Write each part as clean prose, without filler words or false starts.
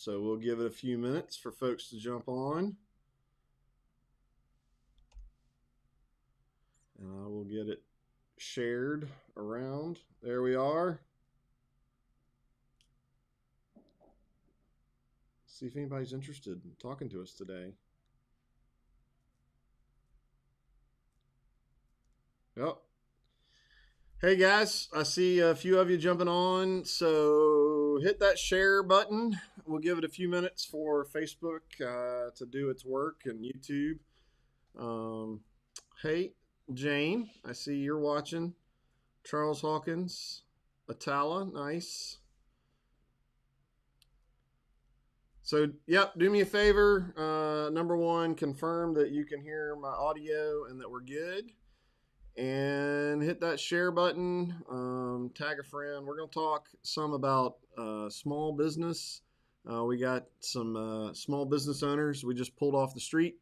So we'll give it a few minutes for folks to jump on. And I will get it shared around. There we are. See if anybody's interested in talking to us today. Yep. Hey guys, I see a few of you jumping on, so hit that share button. We'll give it a few minutes for Facebook to do its work and YouTube. Hey, Jane, I see you're watching. Charles Hawkins, Atala, nice. So, yep, do me a favor. Number one, confirm that you can hear my audio and that we're good. And hit that share button, tag a friend. We're going to talk some about small business. We got some small business owners we just pulled off the street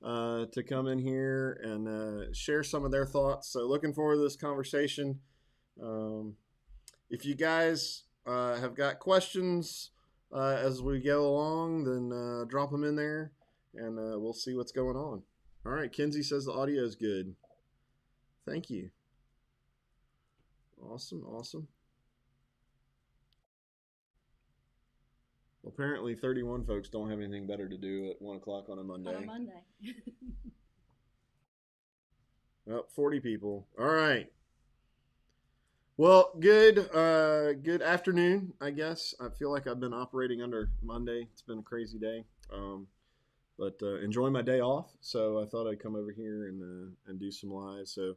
to come in here and share some of their thoughts. So looking forward to this conversation. If you guys have got questions as we go along, then drop them in there and we'll see what's going on. All right, Kenzie says the audio is good. Thank you. Awesome. Well, apparently 31 folks don't have anything better to do at 1 o'clock on a Monday. On a Monday. Well, 40 people. All right. Well, good afternoon, I guess. I feel like I've been operating under Monday. It's been a crazy day. But enjoying my day off, so I thought I'd come over here and do some live. So,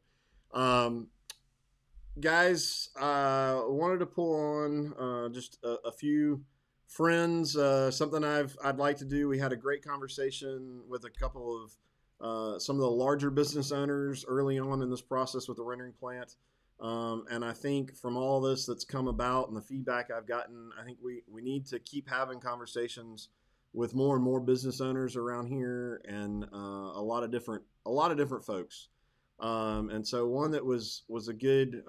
guys, wanted to pull on just a few friends. Something I'd like to do. We had a great conversation with a couple of some of the larger business owners early on in this process with the rendering plant. And I think from all this that's come about and the feedback I've gotten, I think we need to keep having conversations with more and more business owners around here and a lot of different folks. And so one that was a good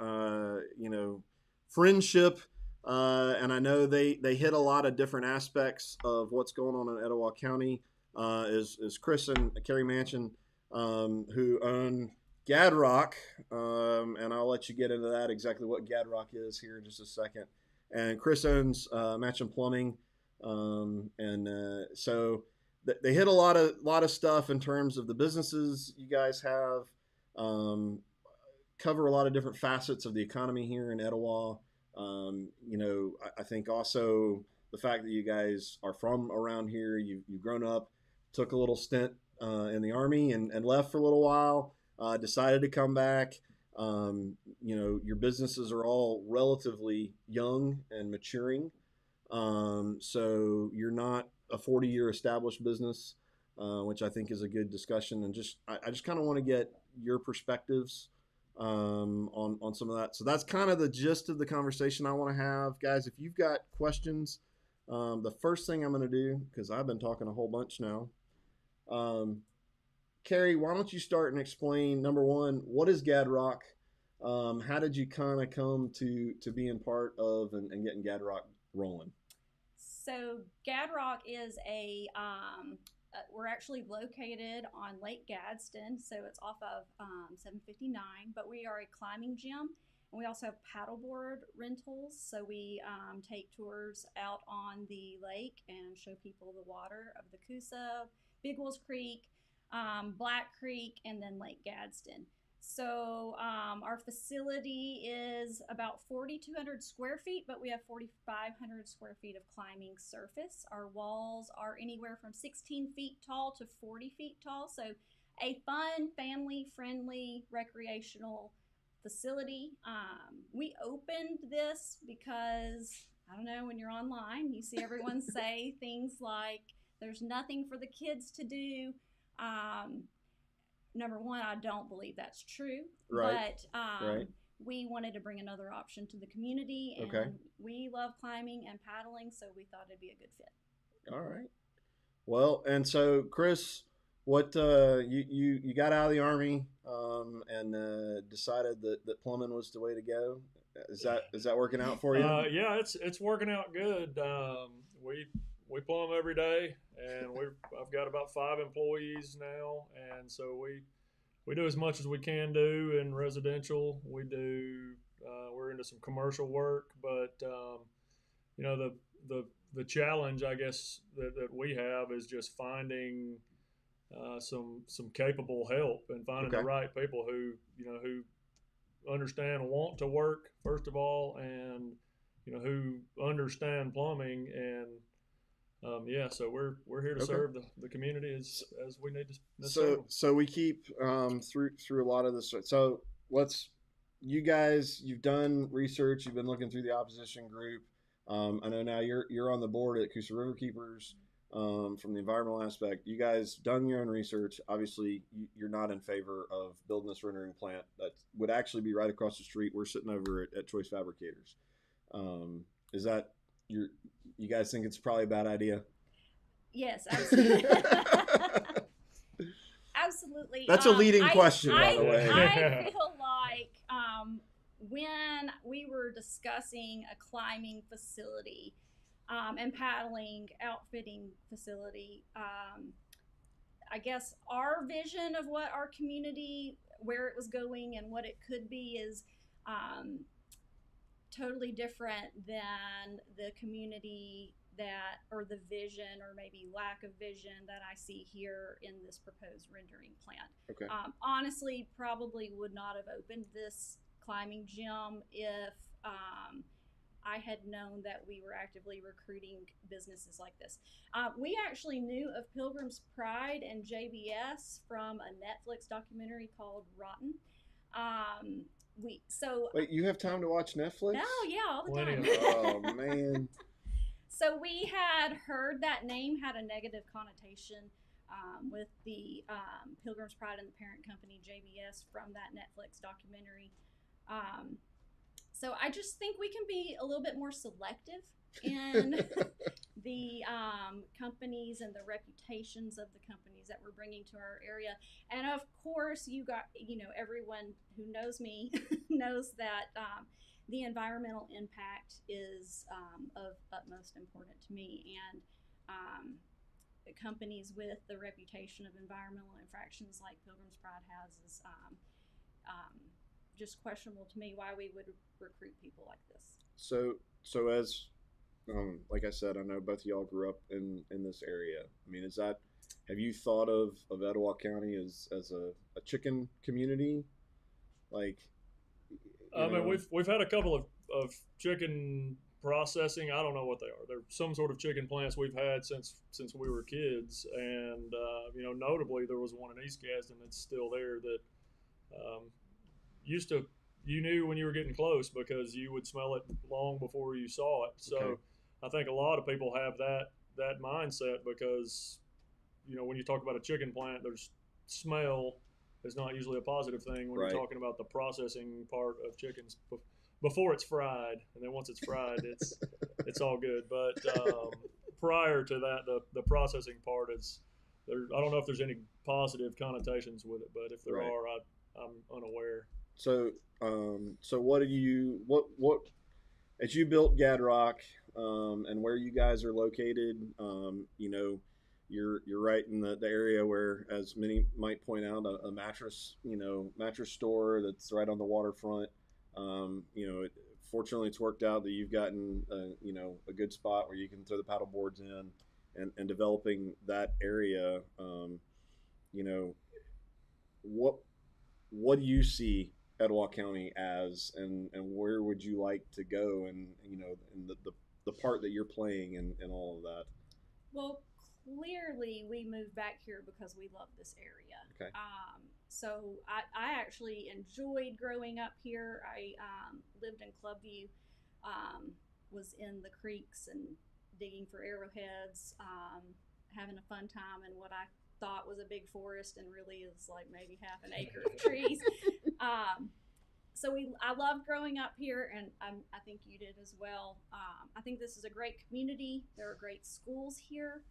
friendship, and I know they hit a lot of different aspects of what's going on in Etowah County. Is Chris and Carrie Manchin, who own Gad Rock, and I'll let you get into that exactly what Gad Rock is here in just a second. And Chris owns Manchin Plumbing. So they hit a lot of stuff in terms of the businesses you guys have, cover a lot of different facets of the economy here in Etowah. I think also the fact that you guys are from around here, you've grown up, took a little stint in the Army and left for a little while, decided to come back. Your businesses are all relatively young and maturing. So you're not a 40-year established business, which I think is a good discussion. And I just kind of want to get your perspectives on some of that. So that's kind of the gist of the conversation I want to have. Guys, if you've got questions, the first thing I'm going to do, because I've been talking a whole bunch now, Carrie, why don't you start and explain, number one, what is Gad Rock? How did you kind of come to being part of and getting Gad Rock rolling? So Gad Rock is we're actually located on Lake Gadsden, so it's off of 759, but we are a climbing gym, and we also have paddleboard rentals, so we take tours out on the lake and show people the water of the Coosa, Big Wolf Creek, Black Creek, and then Lake Gadsden. So our facility is about 4,200 square feet, but we have 4,500 square feet of climbing surface. Our walls are anywhere from 16 feet tall to 40 feet tall. So a fun, family-friendly, recreational facility. We opened this because, I don't know, when you're online, you see everyone say things like, there's nothing for the kids to do. Number one, I don't believe that's true. Right. But right. We wanted to bring another option to the community, and Okay. we love climbing and paddling, so we thought it'd be a good fit. All right. Well, and so Chris, what you got out of the Army and decided that plumbing was the way to go. Is that working out for you? Yeah, it's working out good. we plumb every day, and I've got about 5 employees now, and so we do as much as we can do in residential. We're into some commercial work, but the challenge, I guess, that we have is just finding some capable help and finding Okay. the right people who understand and want to work first of all, and who understand plumbing. And so we're here to Okay. serve the community as we need to serve So them. so we keep through a lot of this. So let's you guys, you've done research. You've been looking through the opposition group. I know now you're on the board at Acoustic Riverkeepers. From the environmental aspect, you guys done your own research. Obviously, you're not in favor of building this rendering plant that would actually be right across the street. We're sitting over at Choice Fabricators. Is that you guys think it's probably a bad idea? Yes, absolutely. Absolutely. That's a leading question, by the way. I feel like when we were discussing a climbing facility and paddling outfitting facility, I guess our vision of what our community, where it was going and what it could be is totally different than the community or the vision or maybe lack of vision that I see here in this proposed rendering plant. Okay. Honestly, probably would not have opened this climbing gym if I had known that we were actively recruiting businesses like this. We actually knew of Pilgrim's Pride and JBS from a Netflix documentary called Rotten. Wait, you have time to watch Netflix? Oh yeah, all the Plenty time. Oh man. So we had heard that name had a negative connotation with the Pilgrim's Pride and the parent company JBS from that Netflix documentary. So I just think we can be a little bit more selective in the companies and the reputations of the companies that we're bringing to our area. And of course, everyone who knows me knows that the environmental impact is of utmost importance to me. And companies with the reputation of environmental infractions like Pilgrim's Pride has is just questionable to me why we would recruit people like this. So as like I said, I know both of y'all grew up in this area. I mean, have you thought of Etowah County as a chicken community? Like, I mean, we've had a couple of chicken processing. I don't know what they are. They're some sort of chicken plants we've had since we were kids, and notably there was one in East Gadsden that's still there that you knew when you were getting close because you would smell it long before you saw it. So okay. I think a lot of people have that mindset because when you talk about a chicken plant, there's smell is not usually a positive thing when right. you're talking about the processing part of chickens before it's fried, and then once it's fried, it's all good. But prior to that, the processing part is there. I don't know if there's any positive connotations with it, but if there right. are, I'm unaware. So what as you built Gad Rock and where you guys are located, you're right in the area where, as many might point out, a mattress store that's right on the waterfront. Fortunately, it's worked out that you've gotten a good spot where you can throw the paddle boards in, and developing that area. What do you see Etowah County as, and where would you like to go, and in the part that you're playing in all of that? Well, clearly we moved back here because we love this area. Okay. So I actually enjoyed growing up here. I lived in Clubview, was in the creeks and digging for arrowheads, having a fun time in what I thought was a big forest and really is like maybe half an acre of trees. I loved growing up here, and I think you did as well. I think this is a great community. There are great schools here.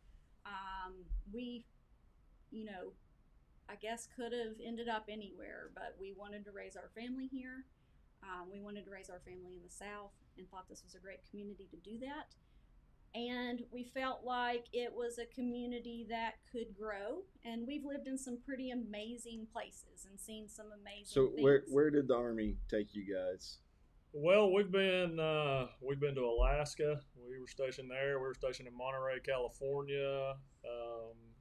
We, I guess could have ended up anywhere, but we wanted to raise our family here. We wanted to raise our family in the South and thought this was a great community to do that. and we felt like it was a community that could grow. And we've lived in some pretty amazing places and seen some amazing So things. where did the Army take you guys? Well, we've been to Alaska. We were stationed there. We were stationed in Monterey, California.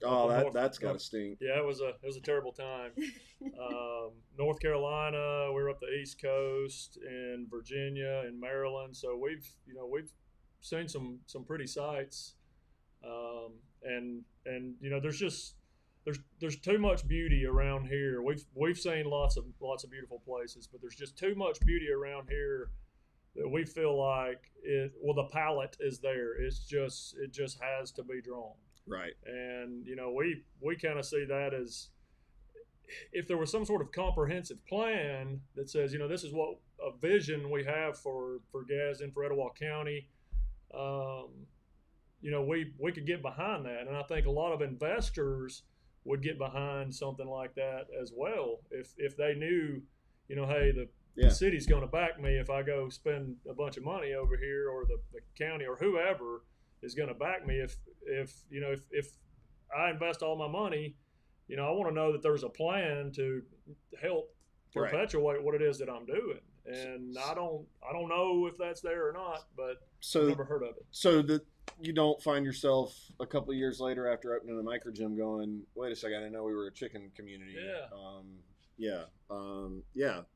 Oh, North, that's got to stink. Yeah, it was a terrible time. North Carolina. We were up the East Coast in Virginia and Maryland. So we've seen some pretty sights. And there's too much beauty around here. We've seen lots of beautiful places, but there's just too much beauty around here that we feel like the palette is there. It just has to be drawn. Right. And we kind of see that as, if there was some sort of comprehensive plan that says, this is what a vision we have for Gadsden, for Etowah County, we could get behind that. And I think a lot of investors would get behind something like that as well. If they knew, hey, the city's going to back me if I go spend a bunch of money over here, or the county or whoever is going to back me. If I invest all my money, I want to know that there's a plan to help perpetuate what it is that I'm doing. And I don't know if that's there or not, but I've never heard of it. So that you don't find yourself a couple of years later after opening a micro gym going, wait a second, I didn't know we were a chicken community.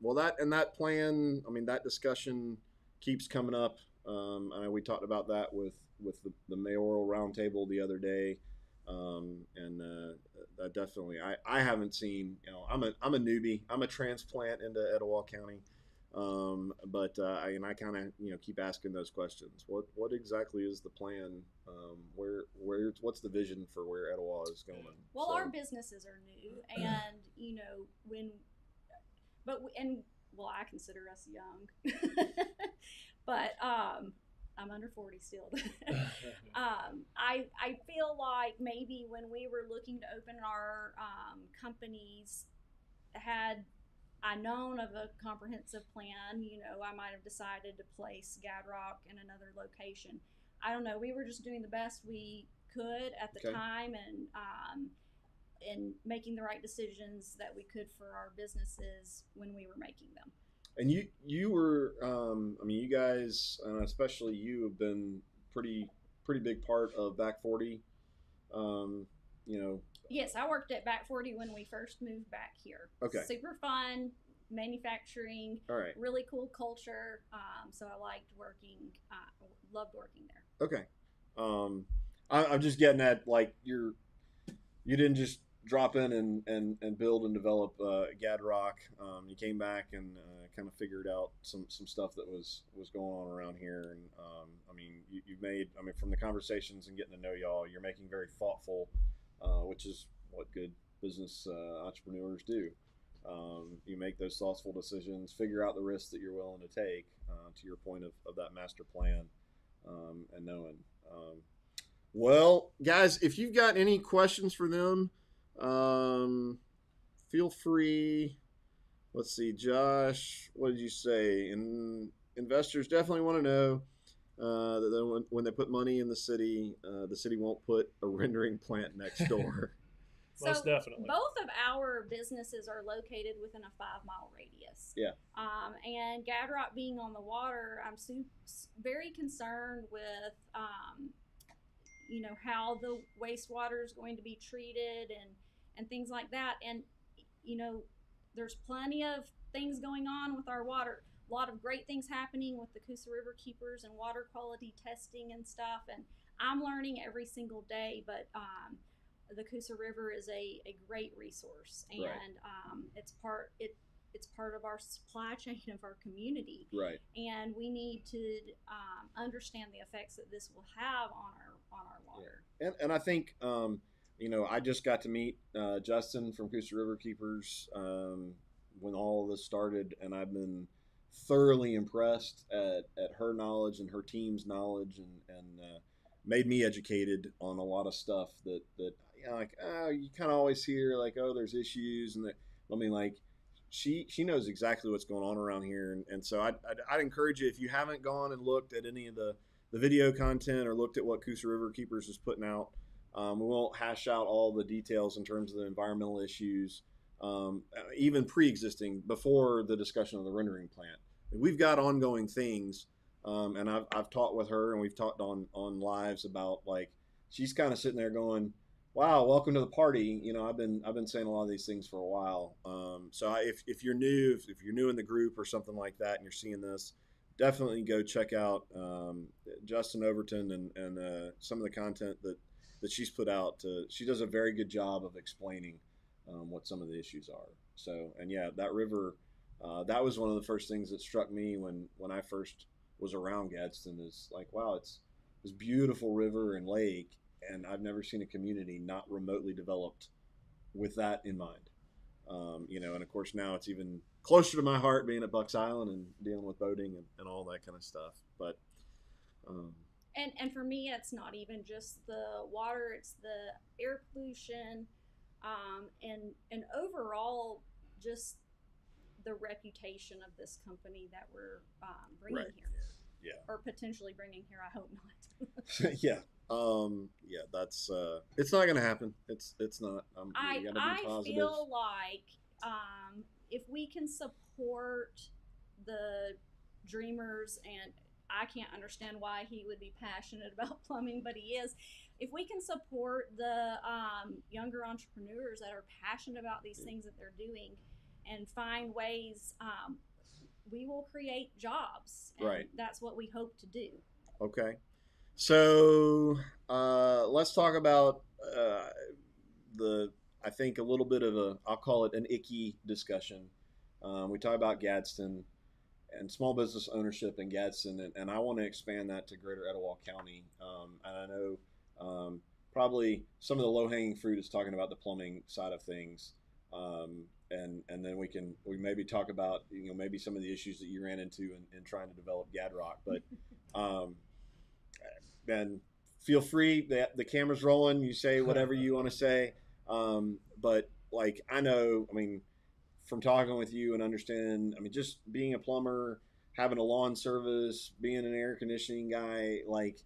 Well, that plan, that discussion keeps coming up. I know we talked about that with the mayoral roundtable the other day. Definitely, I haven't seen, I'm a newbie. I'm a transplant into Etowah County. But I kind of keep asking those questions. What exactly is the plan? What's the vision for where Etowah is going? Well, our businesses are new, and I consider us young, but I'm under 40 still. I feel like maybe when we were looking to open our companies, had I known of a comprehensive plan, I might have decided to place Gad Rock in another location. I don't know. We were just doing the best we could at the time, and making the right decisions that we could for our businesses when we were making them. And you were, you guys, and especially you, have been pretty big part of Back 40. Yes, I worked at Back 40 when we first moved back here. Okay. Super fun, manufacturing. All right. Really cool culture. So I loved working there. Okay. I'm just getting at, like, you didn't just drop in and build and develop Gad Rock. You came back and kind of figured out some stuff that was going on around here. And you've made, from the conversations and getting to know y'all, you're making very thoughtful, which is what good business entrepreneurs do. You make those thoughtful decisions, figure out the risks that you're willing to take, to your point of that master plan, and knowing. Well, guys, if you've got any questions for them, feel free. Let's see, Josh, what did you say? And investors definitely want to know that when they put money in the city won't put a rendering plant next door. Most definitely. Both of our businesses are located within a 5-mile radius. Yeah. And Gad Rock being on the water, I'm very concerned with, how the wastewater is going to be treated and things like that. And, there's plenty of things going on with our water. A lot of great things happening with the Acoustic Riverkeepers and water quality testing and stuff. And I'm learning every single day, but the Coosa River is a great resource, and it's part of our supply chain of our community. Right. And we need to understand the effects that this will have on our water. Yeah. And I think I just got to meet Justin from Acoustic Riverkeepers when all of this started, and I've been thoroughly impressed at her knowledge and her team's knowledge, and made me educated on a lot of stuff that you kind of always hear, like, oh, there's issues, and she knows exactly what's going on around here, and so I'd encourage you, if you haven't gone and looked at any of the the video content or looked at what Acoustic Riverkeepers is putting out. We won't hash out all the details in terms of the environmental issues, even pre-existing before the discussion of the rendering plant. We've got ongoing things, and I've talked with her, and we've talked on lives about, like, she's kind of sitting there going, "Wow, welcome to the party." You know, I've been saying a lot of these things for a while. So if you're new, if you're new in the group or something like that, and you're seeing this, definitely go check out Justin Overton and some of the content that she's put out. She does a very good job of explaining what some of the issues are. So, and yeah, that river, that was one of the first things that struck me when I first was around Gadsden, is like, wow, it's this beautiful river and lake, and I've never seen a community not remotely developed with that in mind. You know, and of course now it's even closer to my heart being at Bucks Island and dealing with boating and all that kind of stuff. But and for me, it's not even just the water; it's the air pollution, and overall just the reputation of this company that we're bringing right. here. Yeah. Or potentially bringing here. I hope not. Yeah. Yeah, that's it's not gonna happen. It's not. I feel like if we can support the dreamers, and I can't understand why he would be passionate about plumbing, but he is. If we can support the younger entrepreneurs that are passionate about these things that they're doing, and find ways, we will create jobs. And right. That's what we hope to do. Okay. So let's talk about I think a little bit of I'll call it an icky discussion. We talk about Gadsden and small business ownership in Gadsden, and I want to expand that to greater Etowah County. And I know probably some of the low-hanging fruit is talking about the plumbing side of things. And then we maybe talk about, you know, maybe some of the issues that you ran into in trying to develop Gad Rock. But Ben, feel free. The camera's rolling. You say whatever you want to say. But like, I know, I mean, from talking with you and understanding, I mean, just being a plumber, having a lawn service, being an air conditioning guy, like,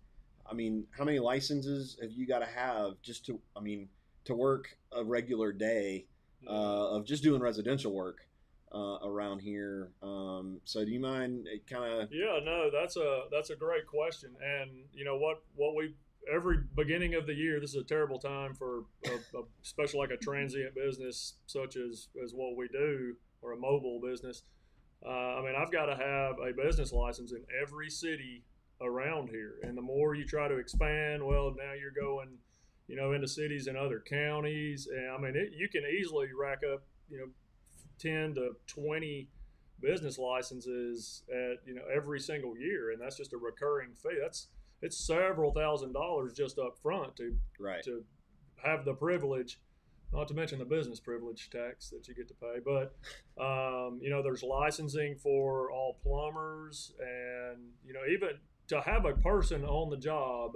I mean, how many licenses have you got to have just to work a regular day of just doing residential work around here? So do you mind kind of? Yeah, no, that's a great question. And you know what we, every beginning of the year, this is a terrible time for especially like a transient business such as what we do, or a mobile business. I mean, I've got to have a business license in every city around here. And the more you try to expand, well, now you're going, you know, into cities in other counties. And I mean, you can easily rack up, you know, 10 to 20 business licenses at, you know, every single year. And that's just a recurring fee. It's several $1,000s just up front to have the privilege, not to mention the business privilege tax that you get to pay. But, you know, there's licensing for all plumbers, and, you know, even to have a person on the job,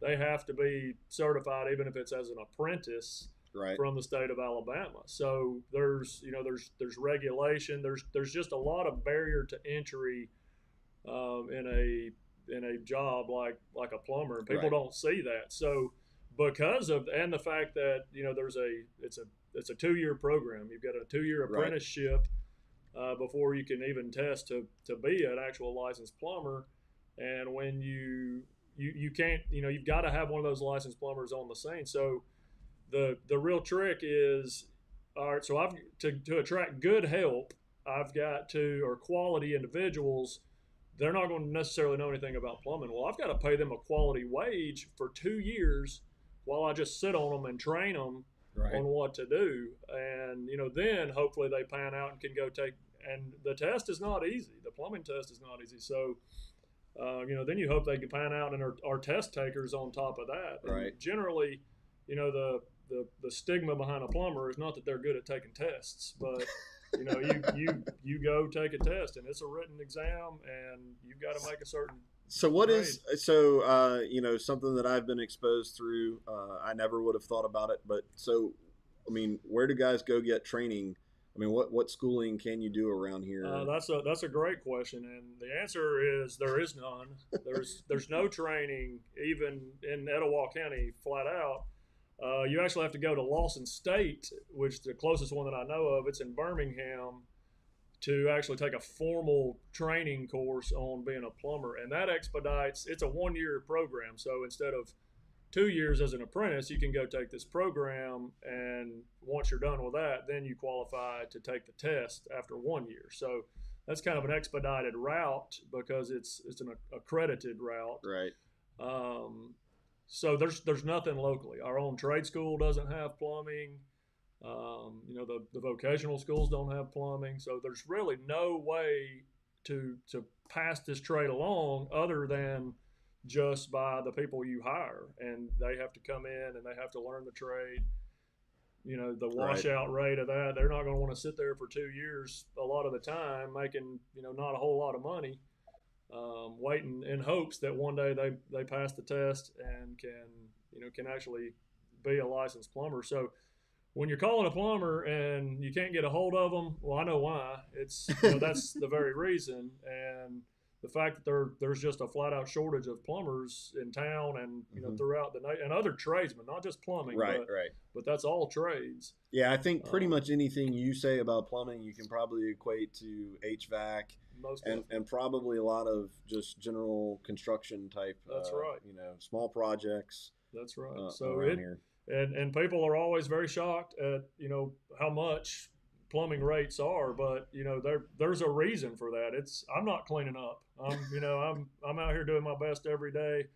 they have to be certified, even if it's as an apprentice from the state of Alabama. So there's regulation. There's just a lot of barrier to entry in a job like a plumber. People don't see that. So because of, and the fact that, you know, it's a 2-year program. You've got a 2-year apprenticeship before you can even test to be an actual licensed plumber. And when you can't, you know, you've got to have one of those licensed plumbers on the scene. So the real trick is, all right, so to attract good help, I've got to, or quality individuals, they're not going to necessarily know anything about plumbing. Well, I've got to pay them a quality wage for 2 years while I just sit on them and train them on what to do. And, you know, then hopefully they pan out and can go take, and the test is not easy. The plumbing test is not easy. So, you know, then you hope they can pan out and are test takers on top of that. And generally, you know, the stigma behind a plumber is not that they're good at taking tests, but you know, you go take a test, and it's a written exam, and you've got to make a certain. So what grade. You know, something that I've been exposed through, I never would have thought about it, but so, I mean, where do guys go get training I mean, what schooling can you do around here? That's a great question, and the answer is there is none. There's no training even in Etowah County, flat out. You actually have to go to Lawson State, which the closest one that I know of. It's in Birmingham, to actually take a formal training course on being a plumber, and that expedites. It's a 1-year program, so instead of 2 years as an apprentice, you can go take this program, and once you're done with that, then you qualify to take the test after 1 year. So that's kind of an expedited route because it's an accredited route. Right. So there's nothing locally. Our own trade school doesn't have plumbing. The vocational schools don't have plumbing. So there's really no way to pass this trade along other than just by the people you hire, and they have to come in and they have to learn the trade. The washout rate of that, they're not going to want to sit there for 2 years a lot of the time making not a whole lot of money, waiting in hopes that one day they pass the test and can actually be a licensed plumber. So when you're calling a plumber and you can't get a hold of them, well, I know why. It's that's the very reason. And the fact that there's just a flat out shortage of plumbers in town and throughout the night, and other tradesmen, not just plumbing, right. But that's all trades. Yeah, I think pretty much anything you say about plumbing, you can probably equate to HVAC, and probably a lot of just general construction type. That's right. Small projects. That's right. So here. And people are always very shocked at how much plumbing rates are, but there's a reason for that. I'm not cleaning up. I'm out here doing my best every day,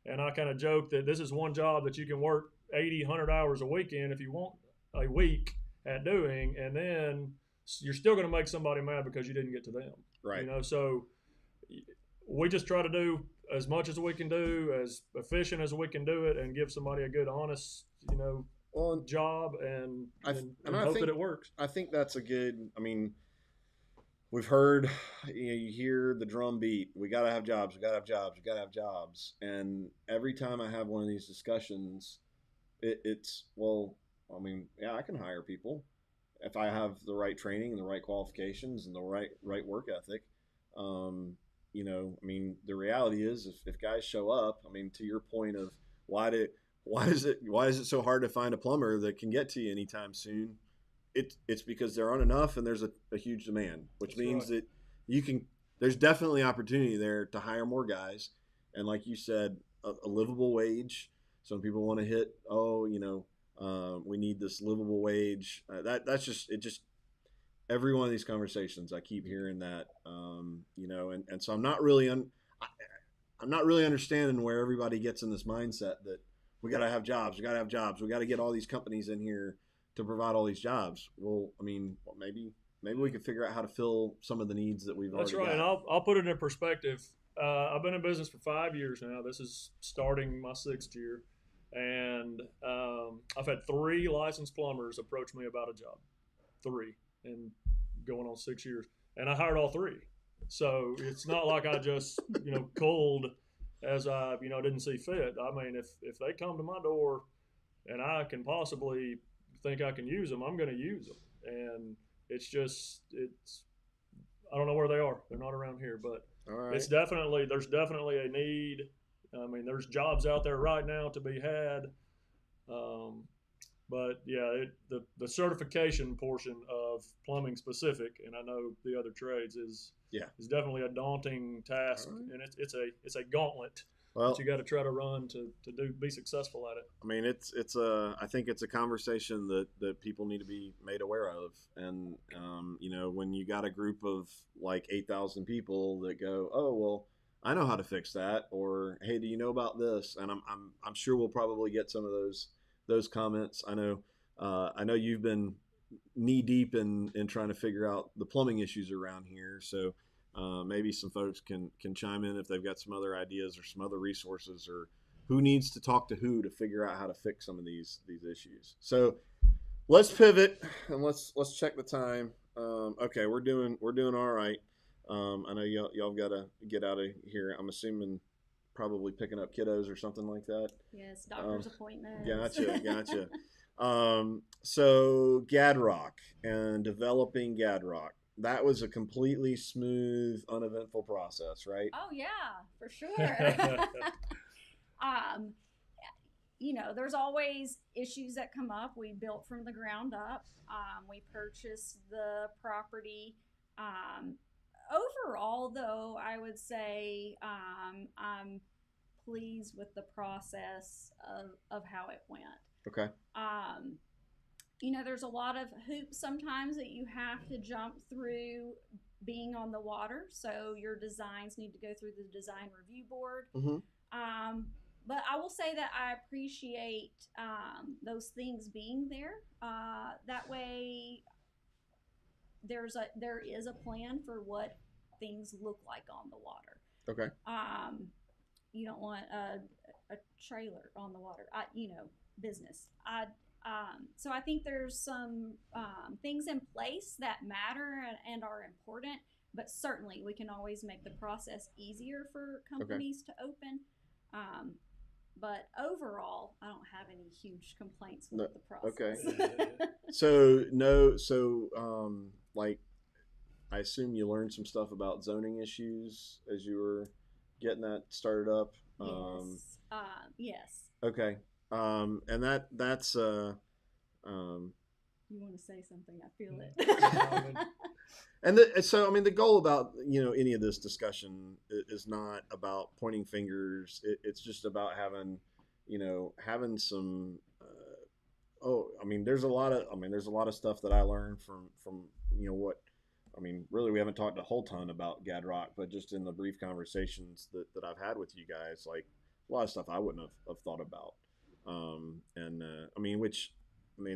and I kind of joke that this is one job that you can work 80, 100 hours a weekend if you want a week at doing, and then you're still going to make somebody mad because you didn't get to them. Right. So we just try to do as much as we can do, as efficient as we can do it, and give somebody a good, honest, job, and hope that it works. I think that's a good. I mean, we've heard, you hear the drum beat. We got to have jobs. We got to have jobs. We got to have jobs. And every time I have one of these discussions, it's well, I mean, yeah, I can hire people if I have the right training and the right qualifications and the right work ethic. I mean, the reality is, if guys show up, I mean, to your point of why is it so hard to find a plumber that can get to you anytime soon? It's because there aren't enough, and there's a huge demand, which means that there's definitely opportunity there to hire more guys, and like you said, a livable wage. Some people want to hit, we need this livable wage. That's just every one of these conversations I keep hearing that, and so I'm not really understanding where everybody gets in this mindset that we got to have jobs, we got to get all these companies in here to provide all these jobs. Well, I mean, maybe we could figure out how to fill some of the needs that we've already got. That's right, and I'll put it in perspective. I've been in business for 5 years now. This is starting my 6th year, and I've had 3 licensed plumbers approach me about a job. 3, and going on 6 years, and I hired all 3. So it's not like I just culled as I didn't see fit. I mean, if they come to my door and I can possibly think I can use them, I'm going to use them. And it's I don't know where they are. They're not around here, but there's definitely a need. I mean, there's jobs out there right now to be had. But yeah, the certification portion of plumbing specific, and I know the other trades is definitely a daunting task, and it's a gauntlet that you got to try to run to be successful at it. I mean, I think it's a conversation that people need to be made aware of, and when you got a group of like 8,000 people that go, oh well, I know how to fix that, or hey, do you know about this? And I'm sure we'll probably get some of those comments. I know you've been knee deep in trying to figure out the plumbing issues around here. So maybe some folks can chime in if they've got some other ideas or some other resources, or who needs to talk to who to figure out how to fix some of these issues. So let's pivot and let's check the time. Okay, we're doing all right. I know y'all got to get out of here. I'm assuming probably picking up kiddos or something like that. Yes, doctor's appointment. Gotcha. So Gad Rock and developing Gad Rock, that was a completely smooth, uneventful process, right? Oh yeah, for sure. um, there's always issues that come up. We built from the ground up. We purchased the property. Um, Overall, though, I would say I'm pleased with the process of how it went. Okay. Um, there's a lot of hoops sometimes that you have to jump through being on the water. So your designs need to go through the design review board. Mm-hmm. But I will say that I appreciate those things being there. That way, there is a plan for what things look like on the water. Okay. You don't want a trailer on the water. Business. So I think there's some things in place that matter and are important, but certainly we can always make the process easier for companies to open. But overall, I don't have any huge complaints with the process. Okay. Like, I assume you learned some stuff about zoning issues as you were getting that started up. Yes. Yes. Okay. And that's You want to say something? I feel it. And so, I mean, the goal about, any of this discussion is not about pointing fingers. It's just about having some, there's a lot of stuff that I learned from really we haven't talked a whole ton about Gad Rock, but just in the brief conversations that I've had with you guys, like a lot of stuff I wouldn't have thought about.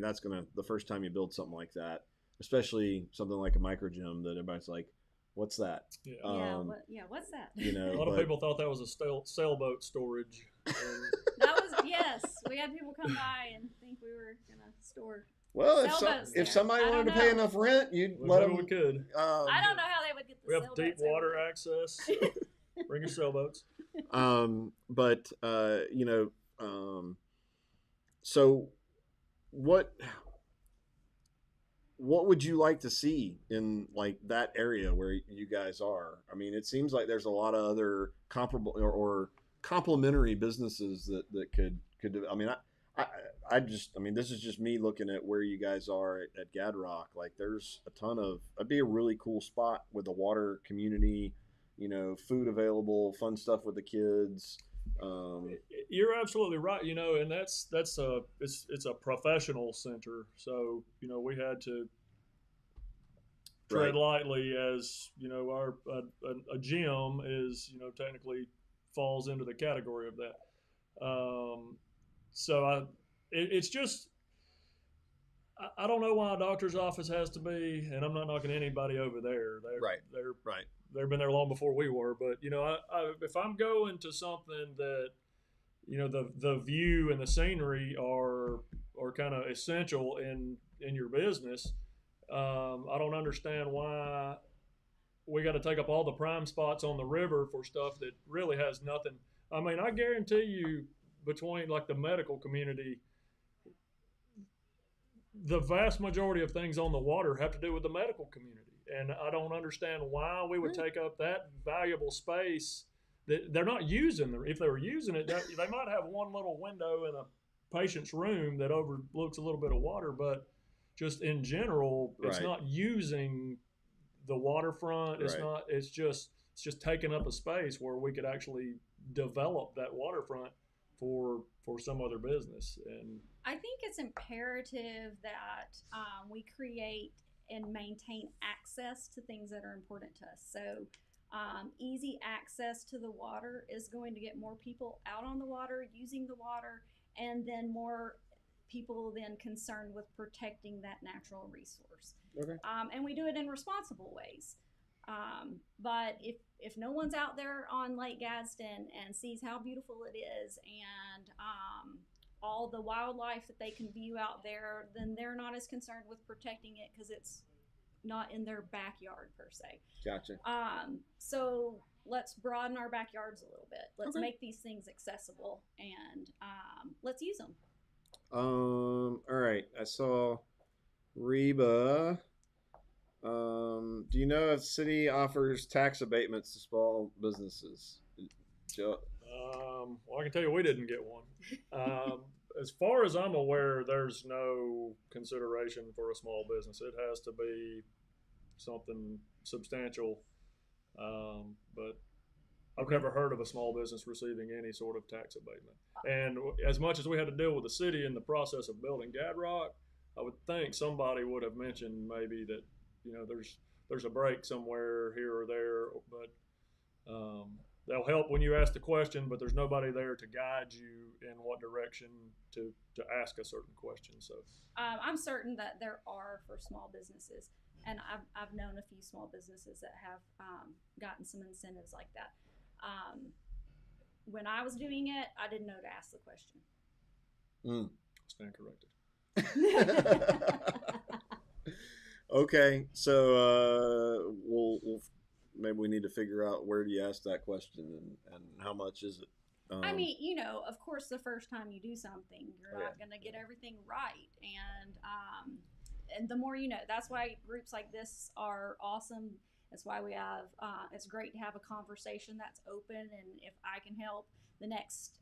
That's the first time you build something like that, especially something like a micro gym that everybody's like, what's that? Yeah. What's that? A lot of people thought that was a sailboat storage. That was, yes. We had people come by and think we were going to store. Well, if somebody wanted to pay enough rent, you'd let them. We could. I don't know how they would get the sailboats. We have deep water access. Bring your sailboats. So what would you like to see in like that area where you guys are? I mean, it seems like there's a lot of other comparable or complementary businesses that could do. I mean, this is just me looking at where you guys are at Gad Rock. Like, there's a ton of. It'd be a really cool spot with a water community, food available, fun stuff with the kids. You're absolutely right. And it's a professional center, so we had to tread lightly, as our a gym is technically falls into the category of that. It's just I don't know why a doctor's office has to be, and I'm not knocking anybody over there. They've been there long before we were, but if I'm going to something that the view and the scenery are kind of essential in your business, I don't understand why we got to take up all the prime spots on the river for stuff that really has nothing. I mean, I guarantee you, between like the medical community, the vast majority of things on the water have to do with the medical community. And I don't understand why we would take up that valuable space that they're not using. If they were using it, they might have one little window in a patient's room that overlooks a little bit of water, but just in general, it's not using the waterfront. It's not. It's just taking up a space where we could actually develop that waterfront for some other business. And I think it's imperative that we create and maintain access to things that are important to us. So easy access to the water is going to get more people out on the water, using the water, and then more people then concerned with protecting that natural resource. Okay. And we do it in responsible ways. But if no one's out there on Lake Gadsden and sees how beautiful it is and all the wildlife that they can view out there, then they're not as concerned with protecting it because it's not in their backyard per se. Gotcha. So let's broaden our backyards a little bit. Let's make these things accessible and let's use them. All right. right. I saw Reba. Do you know if city offers tax abatements to small businesses? Joe? Well, I can tell you we didn't get one. As far as I'm aware, there's no consideration for a small business. It has to be something substantial. But I've never heard of a small business receiving any sort of tax abatement. And as much as we had to deal with the city in the process of building Gad Rock, I would think somebody would have mentioned maybe that there's a break somewhere here or there, but they'll help when you ask the question. But there's nobody there to guide you in what direction to ask a certain question. So I'm certain that there are for small businesses, and I've known a few small businesses that have gotten some incentives like that. When I was doing it, I didn't know to ask the question. Stand corrected. Okay, so we'll maybe we need to figure out where do you ask that question and how much is it. I mean, of course, the first time you do something, you're not going to get everything right, and the more you know. That's why groups like this are awesome. That's why we have. It's great to have a conversation that's open, and if I can help the next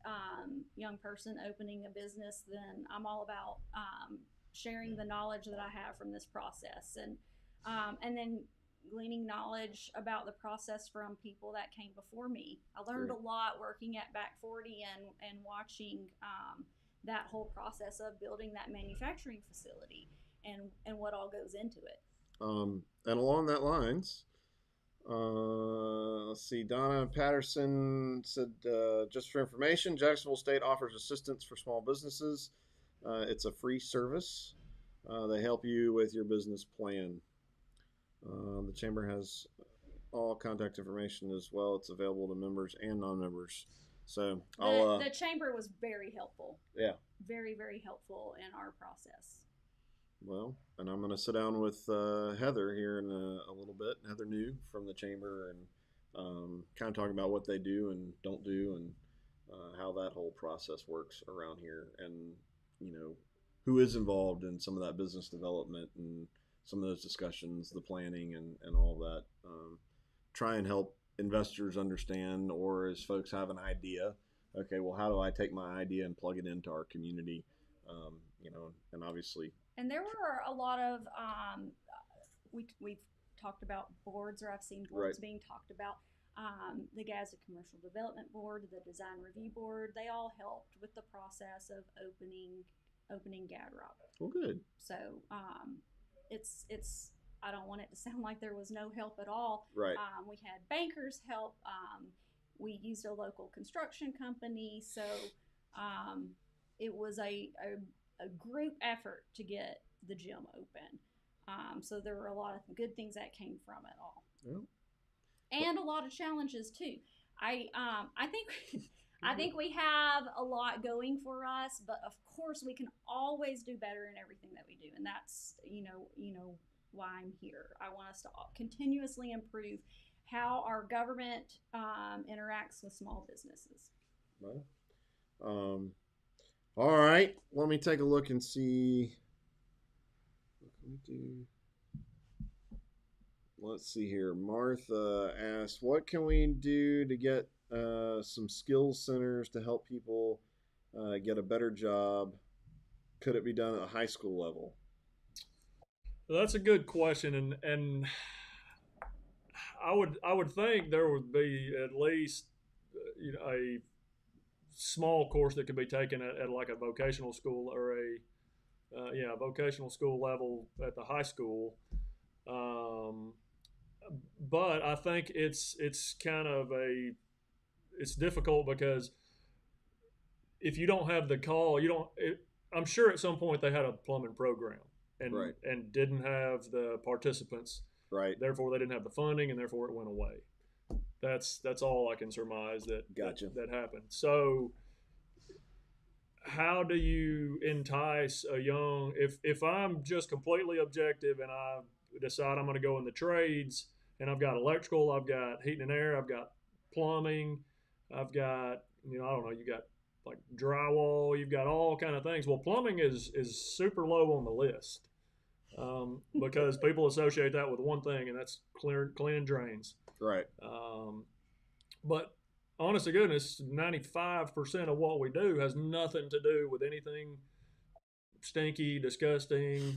young person opening a business, then I'm all about sharing the knowledge that I have from this process, and then gleaning knowledge about the process from people that came before me. I learned a lot working at Back 40 and watching that whole process of building that manufacturing facility and what all goes into it. And along that lines, let's see, Donna Patterson said, just for information, Jacksonville State offers assistance for small businesses. It's a free service. They help you with your business plan. The chamber has all contact information as well. It's available to members and non-members. So the chamber was very helpful. Yeah. Very, very helpful in our process. Well, and I'm going to sit down with Heather here in a little bit. Heather New from the chamber, and kind of talking about what they do and don't do, and how that whole process works around here, and who is involved in some of that business development and some of those discussions, the planning and all that. Try and help investors understand, or as folks have an idea, okay, well, how do I take my idea and plug it into our community? And obviously. And there were a lot of, we've talked about boards, or I've seen boards being talked about. The Gadsden Commercial Development Board, the Design Review Board, they all helped with the process of opening Gad Rock. Well, good. So it's I don't want it to sound like there was no help at all. Right. We had bankers help. We used a local construction company. So it was a group effort to get the gym open. So there were a lot of good things that came from it all. Yeah. And a lot of challenges too. I think we have a lot going for us, but of course we can always do better in everything that we do, and that's why I'm here. I want us to continuously improve how our government interacts with small businesses. Well, all right. Let me take a look and see. What can we do? Let's see here. Martha asked, what can we do to get some skills centers to help people get a better job? Could it be done at a high school level? Well, that's a good question, and I would think there would be at least a small course that could be taken at like a vocational school or a vocational school level at the high school. But I think it's kind of it's difficult because if you don't have the call, I'm sure at some point they had a plumbing program and didn't have the participants. Right. Therefore, they didn't have the funding, and therefore it went away. That's all I can surmise that happened. So how do you entice a young, if I'm just completely objective and I decide I'm going to go in the trades, and I've got electrical, I've got heating and air, I've got plumbing, I've got, I don't know, you got like drywall. You've got all kind of things. Well, plumbing is super low on the list because people associate that with one thing, and that's cleaning drains. Right. But honest to goodness, 95% of what we do has nothing to do with anything stinky, disgusting.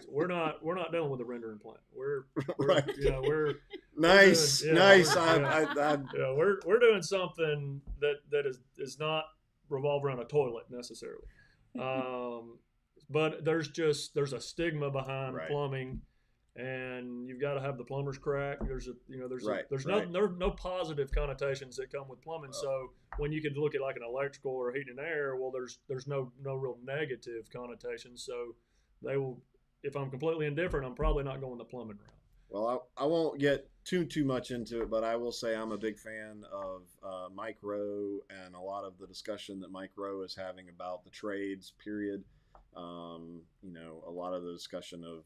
We're not dealing with a rendering plant. We're Right. We're Nice, doing, nice. We're doing something that is not revolve around a toilet necessarily. But there's a stigma behind Right. plumbing, and you've got to have the plumber's crack. There's Right. no positive connotations that come with plumbing. So when you could look at like an electrical or heating and air, well, there's no real negative connotations. So they will. If I'm completely indifferent, I'm probably not going the plumbing route. Well, I won't get too much into it, but I will say I'm a big fan of Mike Rowe and a lot of the discussion that Mike Rowe is having about the trades, period. A lot of the discussion of,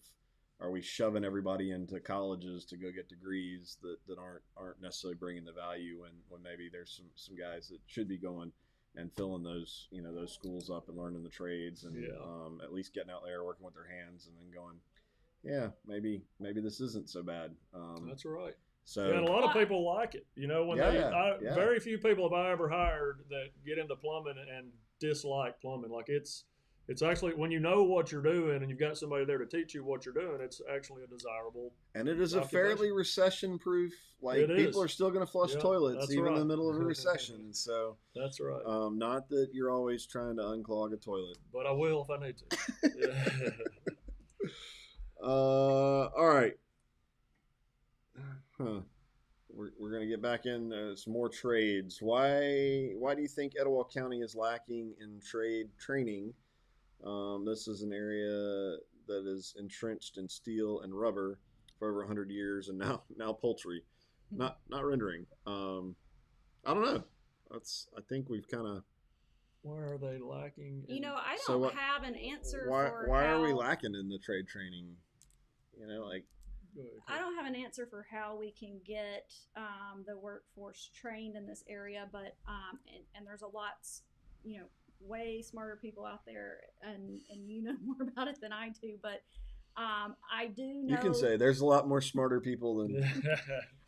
are we shoving everybody into colleges to go get degrees that aren't necessarily bringing the value when maybe there's some guys that should be going and filling those schools up and learning the trades and at least getting out there working with their hands and then going, yeah, maybe this isn't so bad. That's right. So and a lot of people like it. Very few people have I ever hired that get into plumbing and dislike plumbing. Like it's actually, when you know what you're doing and you've got somebody there to teach you what you're doing, it's actually a desirable. And it is a fairly recession-proof. Like, people are still going to flush toilets even in the middle of a recession. So that's right. Not that you're always trying to unclog a toilet, but I will if I need to. All right. We're going to get back in some more trades. Why do you think Etowah County is lacking in trade training? This is an area that is entrenched in steel and rubber for over 100 years, and now poultry, not rendering. I don't know. I think we've kind of. Why are they lacking? I don't have an answer for why are we lacking in the trade training? I don't have an answer for how we can get the workforce trained in this area, but and there's a lot, way smarter people out there, and you know more about it than I do, but I do know. You can say there's a lot more smarter people than.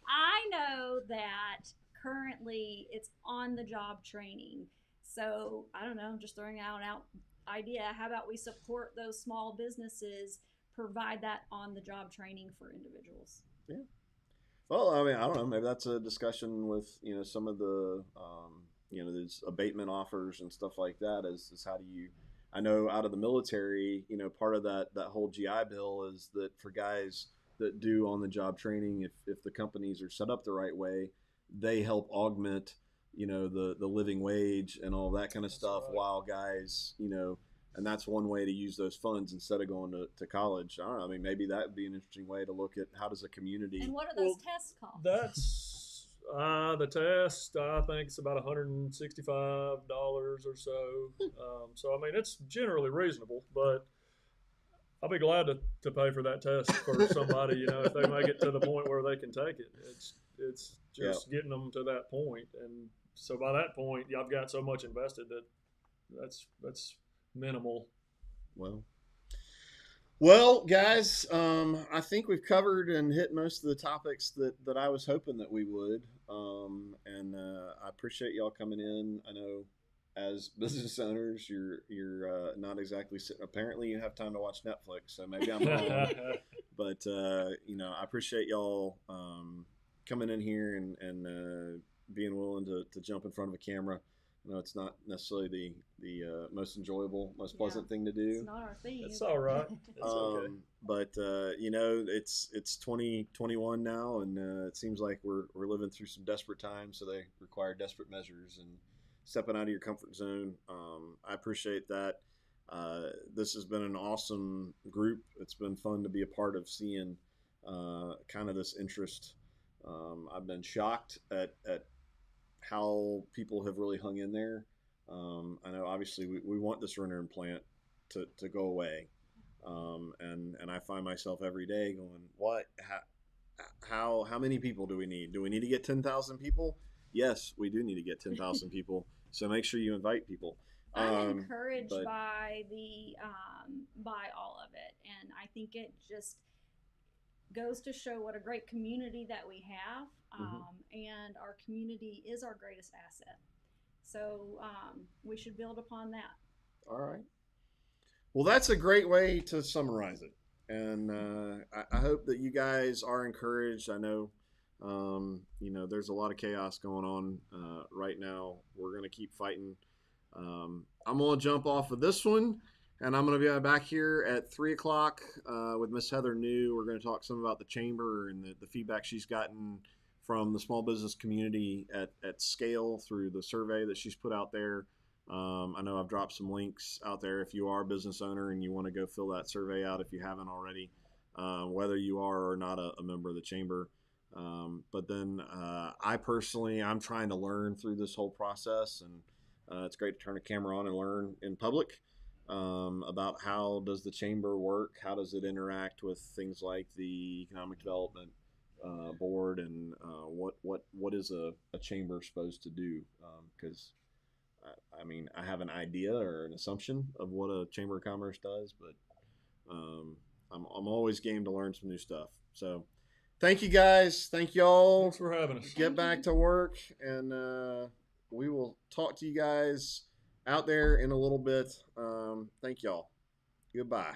I know that currently it's on the job training. So I don't know, just throwing out an idea. How about we support those small businesses, provide that on the job training for individuals? Yeah. Well, I mean, I don't know. Maybe that's a discussion with some of the there's abatement offers and stuff like that. Is how do you? I know out of the military, part of that whole GI Bill is that for guys that do on the job training, if the companies are set up the right way, they help augment the living wage and all that kind of stuff, right, while guys and that's one way to use those funds instead of going to college. I don't know. I mean, maybe that would be an interesting way to look at how does a community. And what are those tests called? That's the test. I think it's about $165 or so. So I mean, it's generally reasonable, but I'll be glad to pay for that test for somebody. If they make it to the point where they can take it. It's just getting them to that point, and so by that point, I've got so much invested that's minimal. Well, guys, I think we've covered and hit most of the topics that I was hoping that we would. And I appreciate y'all coming in. I know as business owners, you're not exactly sitting. Apparently, you have time to watch Netflix, so maybe I'm wrong. But I appreciate y'all coming in here and being willing to jump in front of a camera. It's not necessarily the most enjoyable, most pleasant thing to do. It's not our thing. It's all right. It's okay. But it's 2021 now, and it seems like we're living through some desperate times. So they require desperate measures and stepping out of your comfort zone. I appreciate that. This has been an awesome group. It's been fun to be a part of seeing kind of this interest. I've been shocked at how people have really hung in there. I know obviously we want this rendering plant to go away. And I find myself every day going, what, how many people do we need? Do we need to get 10,000 people? Yes, we do need to get 10,000 people. So make sure you invite people. I'm encouraged but by by all of it, and I think it just goes to show what a great community that we have, and our community is our greatest asset. So we should build upon that. All right. Well, that's a great way to summarize it. And I hope that you guys are encouraged. I know, there's a lot of chaos going on right now. We're going to keep fighting. I'm going to jump off of this one, and I'm going to be back here at 3 o'clock with Miss Heather New. We're going to talk some about the chamber and the feedback she's gotten from the small business community at scale through the survey that she's put out there. I know I've dropped some links out there if you are a business owner and you want to go fill that survey out if you haven't already, whether you are or not a member of the chamber. But then I personally, I'm trying to learn through this whole process, and it's great to turn a camera on and learn in public about how does the chamber work, how does it interact with things like the economic development board, and what is a chamber supposed to do, because I mean, I have an idea or an assumption of what a chamber of commerce does, but I'm always game to learn some new stuff. So thank you guys. Thank y'all. Thanks for having us. Get back to work, and we will talk to you guys out there in a little bit. Thank y'all. Goodbye.